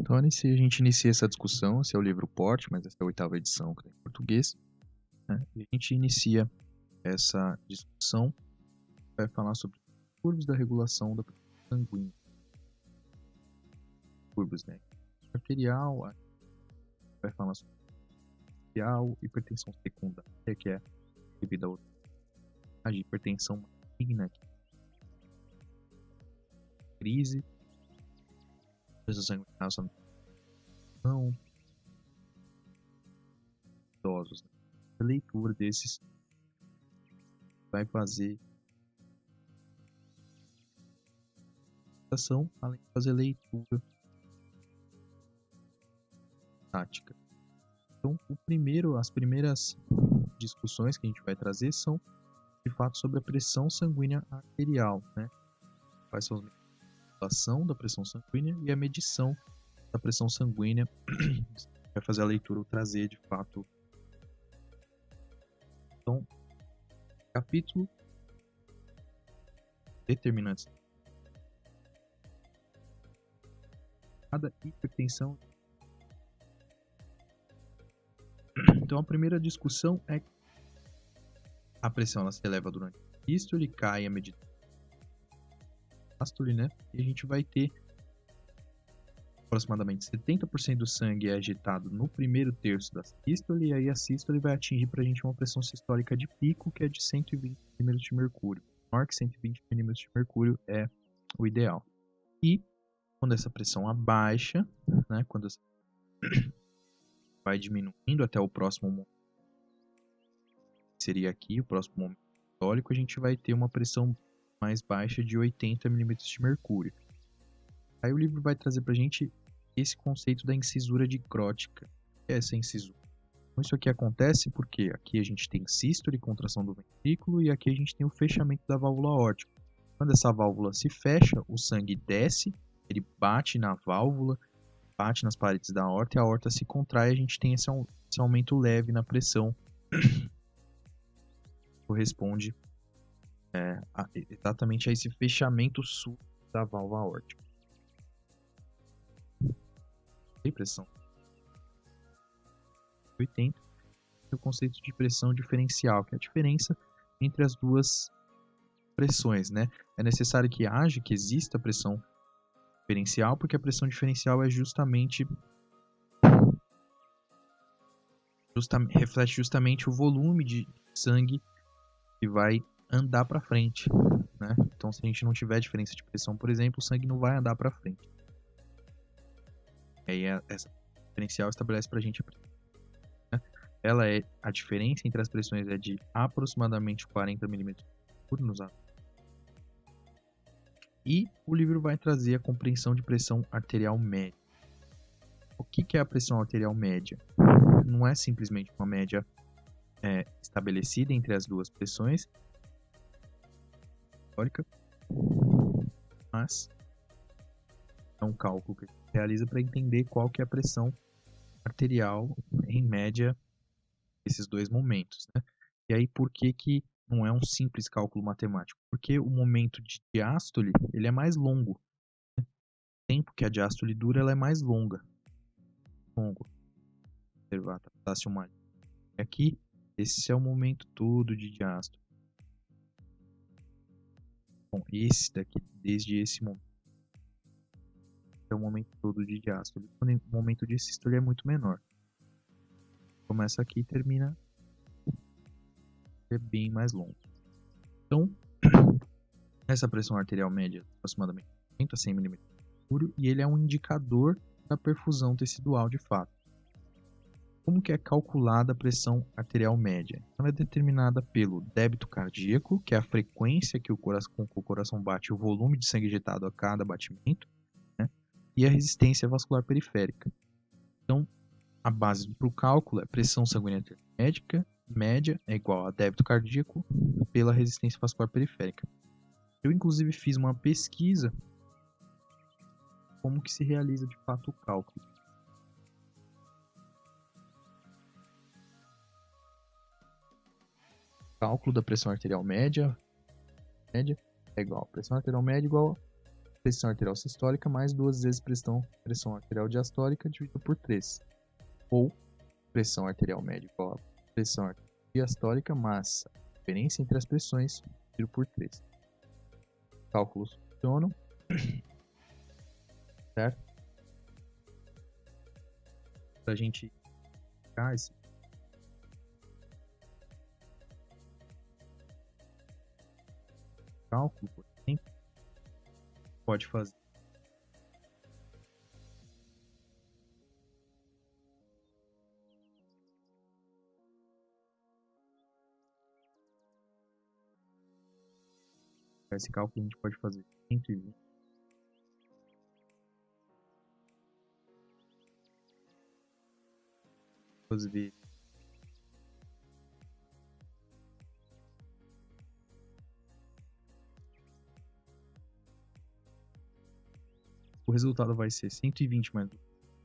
Então, a gente inicia essa discussão. Esse é o livro Porte, mas essa é a 8ª edição que tem em português, né? E a gente inicia essa discussão, vai falar sobre os distúrbios da regulação da pressão sanguínea. Distúrbios, né? Arterial, vai falar sobre arterial, hipertensão secundária, que é devido a outra hipertensão maligna, crise, pressão sanguínea não, idosos. Né? A leitura desses vai fazer além de fazer leitura tática. Então, as primeiras discussões que a gente vai trazer são, de fato, sobre a pressão sanguínea arterial, né? Quais são as medições da pressão sanguínea e a medição da pressão sanguínea. Vai fazer a leitura ou trazer, de fato. Então, capítulo determinantes. Cada hipertensão. Então, a primeira discussão é que a pressão ela se eleva durante a sístole e cai à medida da diástole, né? E a gente vai ter aproximadamente 70% do sangue é agitado no primeiro terço da sístole, e aí a sístole vai atingir para a gente uma pressão sistólica de pico, que é de 120 mm de mercúrio. Maior que 120 mm de mercúrio é o ideal. E quando essa pressão abaixa, né, quando essa vai diminuindo até o próximo momento, que seria aqui, o próximo momento sistólico, a gente vai ter uma pressão mais baixa de 80 mm de mercúrio. Aí o livro vai trazer pra gente esse conceito da incisura dicrótica. O que é essa incisura? Então, isso aqui acontece porque aqui a gente tem sístole, contração do ventrículo, e aqui a gente tem o fechamento da válvula aórtica. Quando essa válvula se fecha, o sangue desce, ele bate na válvula, bate nas paredes da aorta, e a aorta se contrai, e a gente tem esse aumento leve na pressão. Corresponde exatamente a esse fechamento súbito da válvula aórtica. Tem pressão 80, é o conceito de pressão diferencial, que é a diferença entre as duas pressões, né? É necessário que exista pressão diferencial, porque a pressão diferencial é reflete justamente o volume de sangue que vai andar para frente, né? Então, se a gente não tiver diferença de pressão, por exemplo, o sangue não vai andar para frente. E aí essa diferencial estabelece para a gente a pressão, né? A diferença entre as pressões é de aproximadamente 40 mm por nos anos. E o livro vai trazer a compreensão de pressão arterial média. O que é a pressão arterial média? Não é simplesmente uma média estabelecida entre as duas pressões, mas é um cálculo que a gente realiza para entender qual que é a pressão arterial em média desses dois momentos, né? E aí por que não é um simples cálculo matemático? Porque o momento de diástole ele é mais longo. Né? O tempo que a diástole dura ela é mais longa. Observar, traçasse uma linha. Aqui, esse é o momento todo de diástole. Bom, esse daqui, desde esse momento, é o momento todo de diástole. O momento de sístole é muito menor. Começa aqui e termina, é bem mais longo. Então, essa pressão arterial média é aproximadamente 80 a 100 mm de mercúrio, e ele é um indicador da perfusão tecidual de fato. Como que é calculada a pressão arterial média? Ela é determinada pelo débito cardíaco, que é a frequência com que o coração bate, o volume de sangue injetado a cada batimento, né? E a resistência vascular periférica. Então, a base para o cálculo é pressão sanguínea média é igual a débito cardíaco pela resistência vascular periférica. Eu, inclusive, fiz uma pesquisa como que se realiza de fato o cálculo. Cálculo da pressão arterial média é igual. Pressão arterial média igual pressão arterial sistólica mais 2 vezes pressão arterial diastólica dividido por 3. Ou pressão arterial média igual a pressão arterial diastólica mais a diferença entre as pressões dividido por 3. Cálculos funcionam, certo? Para a gente ficar esse cálculo, por exemplo, pode fazer esse cálculo, a gente pode fazer 120 vezes o resultado vai ser 120 mais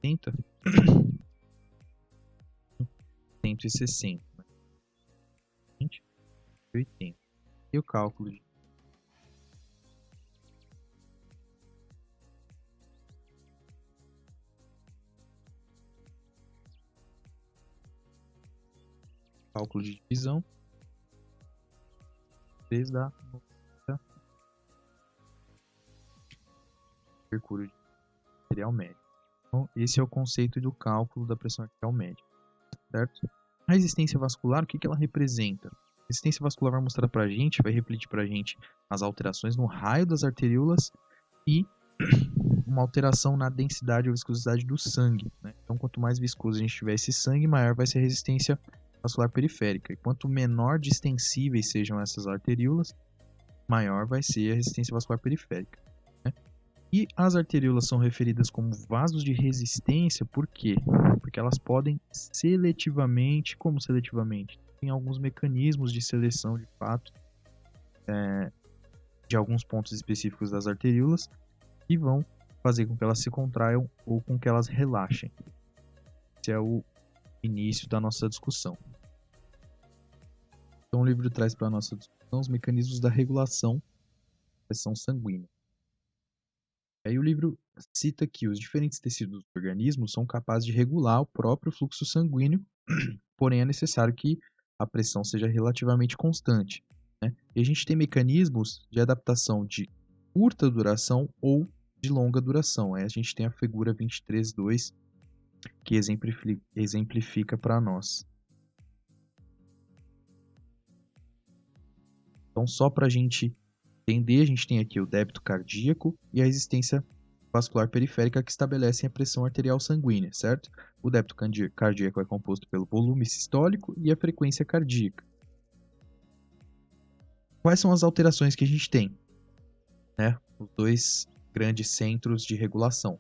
80, 160, 20, 80. E o cálculo de divisão 3 dá 90 mercúrio arterial médio. Então, esse é o conceito do cálculo da pressão arterial média, certo? A resistência vascular, o que ela representa? A resistência vascular vai mostrar para a gente, vai refletir para a gente as alterações no raio das arteríolas e uma alteração na densidade ou viscosidade do sangue, né? Então, quanto mais viscoso a gente tiver esse sangue, maior vai ser a resistência vascular periférica. E quanto menor distensíveis sejam essas arteríolas, maior vai ser a resistência vascular periférica, né? E as arteríolas são referidas como vasos de resistência, por quê? Porque elas podem seletivamente, como seletivamente? Tem alguns mecanismos de seleção, de fato, de alguns pontos específicos das arteríolas, que vão fazer com que elas se contraiam ou com que elas relaxem. Esse é o início da nossa discussão. Então o livro traz para a nossa discussão os mecanismos da regulação da pressão sanguínea. Aí o livro cita que os diferentes tecidos do organismo são capazes de regular o próprio fluxo sanguíneo, porém é necessário que a pressão seja relativamente constante, né? E a gente tem mecanismos de adaptação de curta duração ou de longa duração. Aí a gente tem a figura 23.2 que exemplifica para nós. Então, só para a gente entender, a gente tem aqui o débito cardíaco e a resistência vascular periférica que estabelecem a pressão arterial sanguínea, certo? O débito cardíaco é composto pelo volume sistólico e a frequência cardíaca. Quais são as alterações que a gente tem, né? Os dois grandes centros de regulação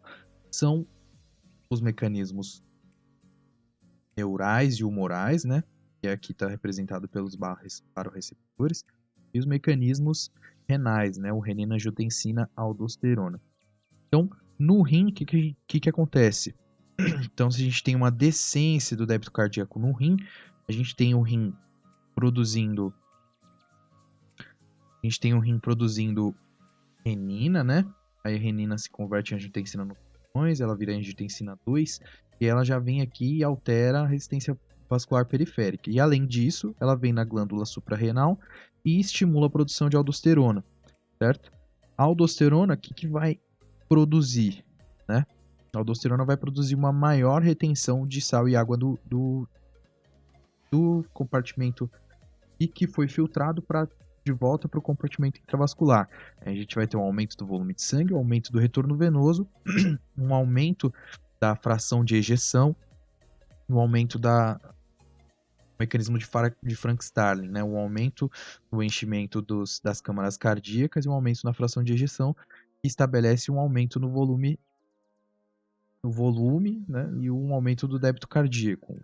são os mecanismos neurais e humorais, né? Que aqui está representado pelos baroreceptores, e os mecanismos renais, né? O renina, angiotensina, aldosterona. Então, no rim, o que acontece? Então, se a gente tem uma decência do débito cardíaco no rim, a gente tem o rim produzindo renina, né? Aí a renina se converte em angiotensina nos pulmões, ela vira angiotensina 2, e ela já vem aqui e altera a resistência vascular periférica. E além disso, ela vem na glândula suprarrenal e estimula a produção de aldosterona, certo? A aldosterona, o que vai produzir, né? A aldosterona vai produzir uma maior retenção de sal e água do compartimento e que foi filtrado de volta para o compartimento intravascular. A gente vai ter um aumento do volume de sangue, um aumento do retorno venoso, um aumento da fração de ejeção, um aumento do mecanismo de Frank-Starling, né? Um aumento no enchimento das câmaras cardíacas e um aumento na fração de ejeção, que estabelece um aumento no volume, né? E um aumento do débito cardíaco.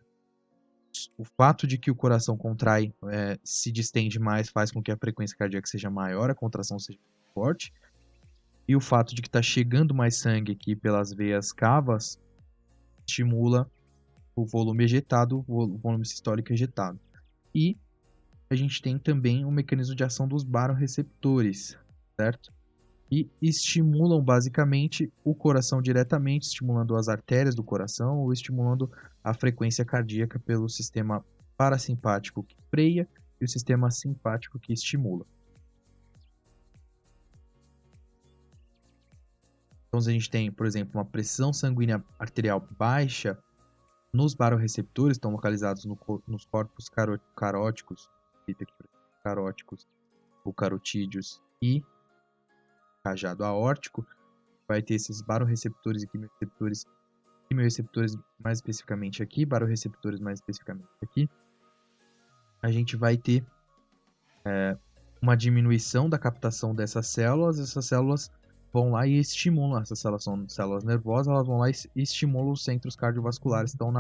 O fato de que o coração contrai, se distende mais, faz com que a frequência cardíaca seja maior, a contração seja forte. E o fato de que está chegando mais sangue aqui pelas veias cavas estimula o volume ejetado, o volume sistólico ejetado. E a gente tem também o mecanismo de ação dos baroreceptores, certo? e estimulam basicamente o coração diretamente, estimulando as artérias do coração ou estimulando a frequência cardíaca pelo sistema parasimpático que freia e o sistema simpático que estimula. Então, se a gente tem, por exemplo, uma pressão sanguínea arterial baixa, nos barorreceptores, estão localizados nos corpos caróticos, caróticos ou carotídeos e cajado aórtico, vai ter esses barorreceptores e quimioreceptores mais especificamente aqui, barorreceptores mais especificamente aqui. A gente vai ter uma diminuição da captação dessas células. Essas células vão lá e estimulam, essas células são células nervosas, elas vão lá e estimulam os centros cardiovasculares que estão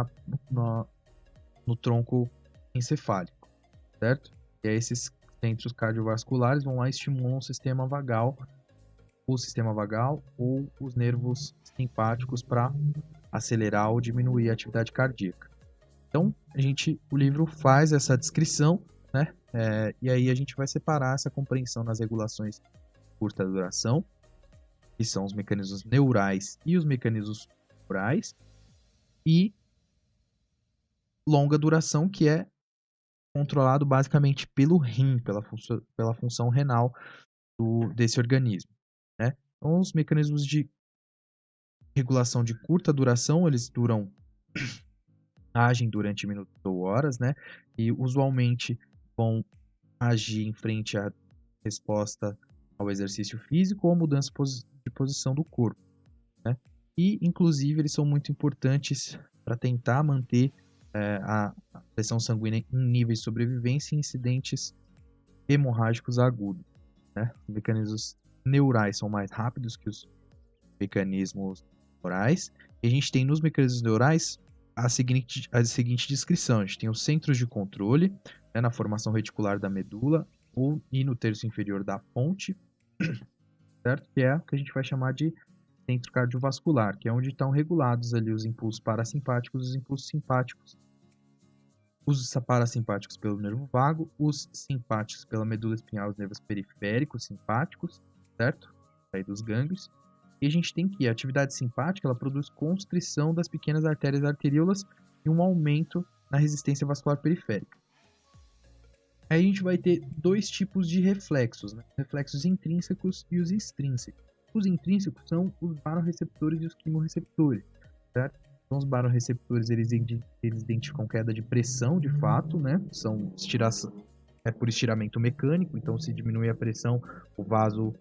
no tronco encefálico, certo? E aí esses centros cardiovasculares vão lá e estimulam o sistema vagal ou os nervos simpáticos para acelerar ou diminuir a atividade cardíaca. Então, o livro faz essa descrição, né? E aí a gente vai separar essa compreensão nas regulações de curta duração, que são os mecanismos neurais e os mecanismos tumorais, e longa duração, que é controlado basicamente pelo rim, pela função renal desse organismo, né? Então, os mecanismos de regulação de curta duração, eles agem durante minutos ou horas, né? E usualmente vão agir em frente à resposta ao exercício físico ou à mudança de posição do corpo, né? E, inclusive, eles são muito importantes para tentar manter a pressão sanguínea em níveis de sobrevivência em incidentes hemorrágicos agudos, né? Os mecanismos neurais são mais rápidos que os mecanismos neurais. E a gente tem nos mecanismos neurais a seguinte descrição. A gente tem os centros de controle, né, na formação reticular da medula e no terço inferior da ponte, certo? Que é o que a gente vai chamar de centro cardiovascular, que é onde estão regulados ali os impulsos parasimpáticos e os impulsos simpáticos. Os parasimpáticos pelo nervo vago, os simpáticos pela medula espinhal, os nervos periféricos simpáticos, certo? Aí dos gânglios. E a gente tem que a atividade simpática, ela produz constrição das pequenas artérias arteríolas e um aumento na resistência vascular periférica. Aí a gente vai ter dois tipos de reflexos, né? Reflexos intrínsecos e os extrínsecos. Os intrínsecos são os barorreceptores e os quimorreceptores, certo? Então, os barorreceptores, eles identificam queda de pressão, de fato, né? É por estiramento mecânico, então se diminui a pressão, o vaso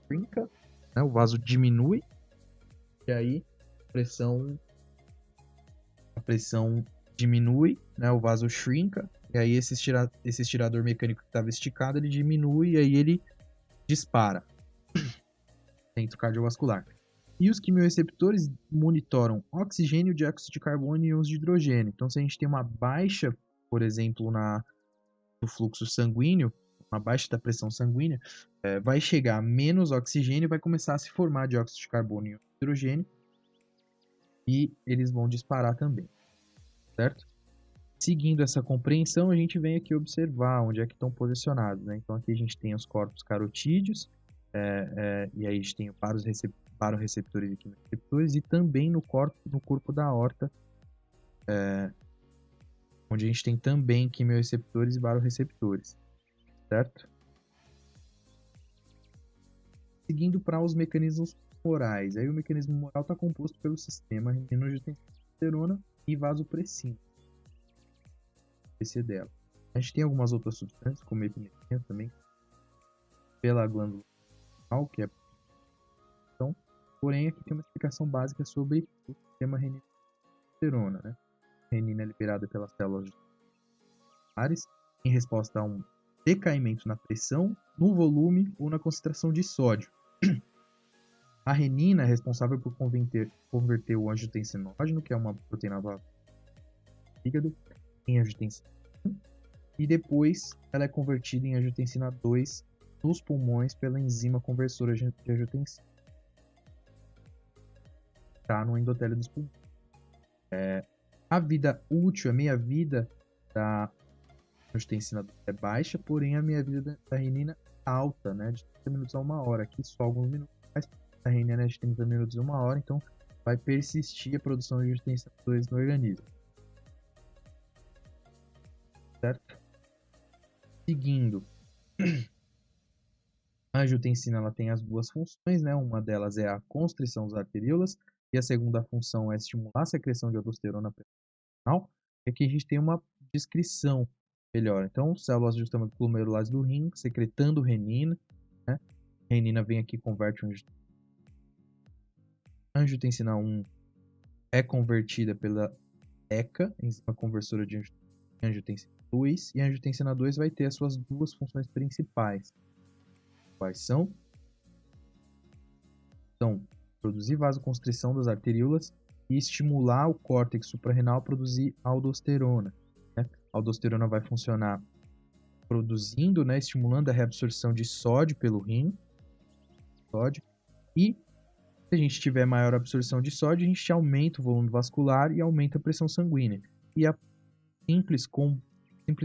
trinca, né? O vaso diminui, e aí a pressão diminui, né? O vaso shrinka, e aí esse estirador mecânico que estava esticado, ele diminui e aí ele dispara centro cardiovascular. E os quimioreceptores monitoram oxigênio, dióxido de carbono e íons de hidrogênio. Então, se a gente tem uma baixa, por exemplo, no fluxo sanguíneo, uma baixa da pressão sanguínea, vai chegar menos oxigênio e vai começar a se formar dióxido de carbono e íons de hidrogênio, e eles vão disparar também, certo? Seguindo essa compreensão, a gente vem aqui observar onde é que estão posicionados, né? Então, aqui a gente tem os corpos carotídeos, e aí a gente tem vários baroreceptores e quimioreceptores, e também no corpo da aorta, onde a gente tem também quimioreceptores e baroreceptores, certo? Seguindo para os mecanismos morais. Aí o mecanismo moral está composto pelo sistema renina-angiotensina e vasopressina. Esse é dela. A gente tem algumas outras substâncias, como epinefrina também, pela glândula renal, que é então, porém aqui tem uma explicação básica sobre o sistema renina-angiotensina, né? A renina é liberada pelas células musculares em resposta a um decaimento na pressão, no volume ou na concentração de sódio. A renina é responsável por converter o angiotensinógeno, que é uma proteína do fígado, em angiotensina 1, e depois ela é convertida em angiotensina 2 nos pulmões pela enzima conversora de angiotensina. Está no endotélio dos pulmões. A vida útil, a meia-vida da angiotensina é baixa, porém a meia-vida da renina alta, né, de 30 minutos a 1 hora. Aqui só alguns minutos, mas a RNA é de 30 minutos a 1 hora, então vai persistir a produção de angiotensina 2 no organismo. Certo? Seguindo, a angiotensina ela tem as duas funções, né? Uma delas é a constrição das arteríolas e a segunda função é estimular a secreção de aldosterona renal. E aqui a gente tem uma descrição melhor. Então, células justamente glomerulares do rim secretando renina, né? A renina vem aqui e converte a angiotensina 1 é convertida pela ECA, enzima conversora de angiotensina 2, e a angiotensina 2 vai ter as suas duas funções principais. Quais são? Então, produzir vasoconstrição das arteríolas e estimular o córtex suprarrenal a produzir aldosterona. Né? A aldosterona vai funcionar produzindo, né, estimulando a reabsorção de sódio pelo rim, e se a gente tiver maior absorção de sódio, a gente aumenta o volume vascular e aumenta a pressão sanguínea. E a simples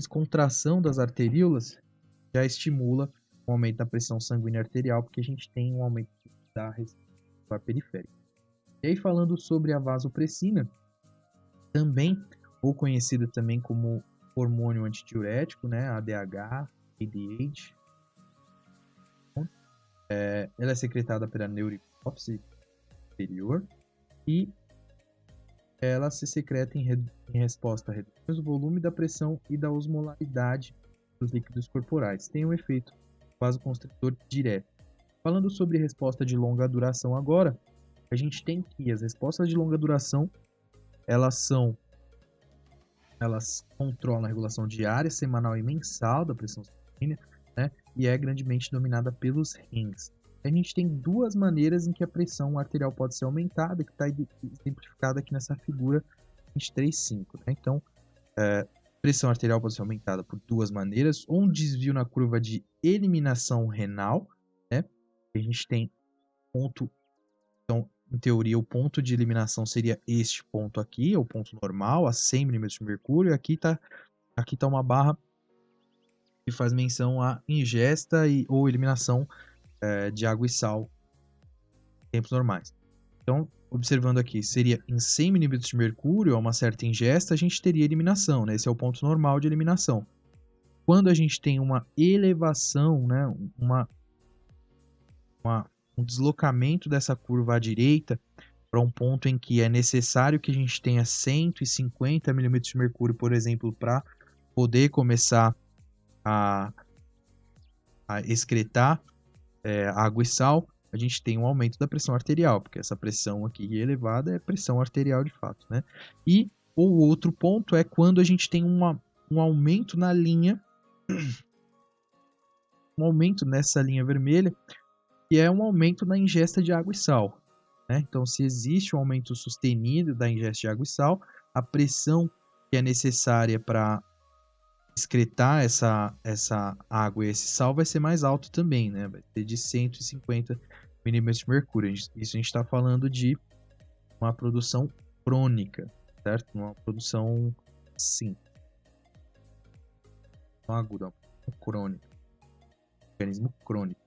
contração das arteríolas já estimula o aumento da pressão sanguínea arterial, porque a gente tem um aumento da resistência periférica. E aí, falando sobre a vasopressina, também, ou conhecida também como hormônio antidiurético, né, ADH, ADH, ela é secretada pela neurohipófise superior e ela se secreta em resposta a reduções do volume, da pressão e da osmolaridade dos líquidos corporais. Tem um efeito vasoconstritor direto. Falando sobre resposta de longa duração agora, a gente tem que as respostas de longa duração, elas controlam a regulação diária, semanal e mensal da pressão sanguínea, né? E é grandemente dominada pelos rins. A gente tem duas maneiras em que a pressão arterial pode ser aumentada, que está exemplificada aqui nessa figura 23.5. Né? Então, pressão arterial pode ser aumentada por duas maneiras, ou um desvio na curva de eliminação renal, né? A gente tem ponto, então, em teoria, o ponto de eliminação seria este ponto aqui, o ponto normal, a 100 mm de mercúrio, e aqui tá uma barra que faz menção à ingesta ou eliminação de água e sal em tempos normais. Então, observando aqui, seria em 100 mm de mercúrio, a uma certa ingesta, a gente teria eliminação, né? Esse é o ponto normal de eliminação. Quando a gente tem uma elevação, né, um deslocamento dessa curva à direita para um ponto em que é necessário que a gente tenha 150 mm de mercúrio, por exemplo, para poder começar a excretar água e sal, a gente tem um aumento da pressão arterial, porque essa pressão aqui elevada é pressão arterial de fato, né? E o outro ponto é quando a gente tem um aumento na linha, um aumento nessa linha vermelha, que é um aumento na ingesta de água e sal. Né? Então, se existe um aumento sustenido da ingesta de água e sal, a pressão que é necessária para excretar essa água e esse sal vai ser mais alto também, né? Vai ser de 150 milímetros de mercúrio. Isso a gente está falando de uma produção crônica, certo? Uma produção, sim, não aguda, uma crônica, organismo crônico.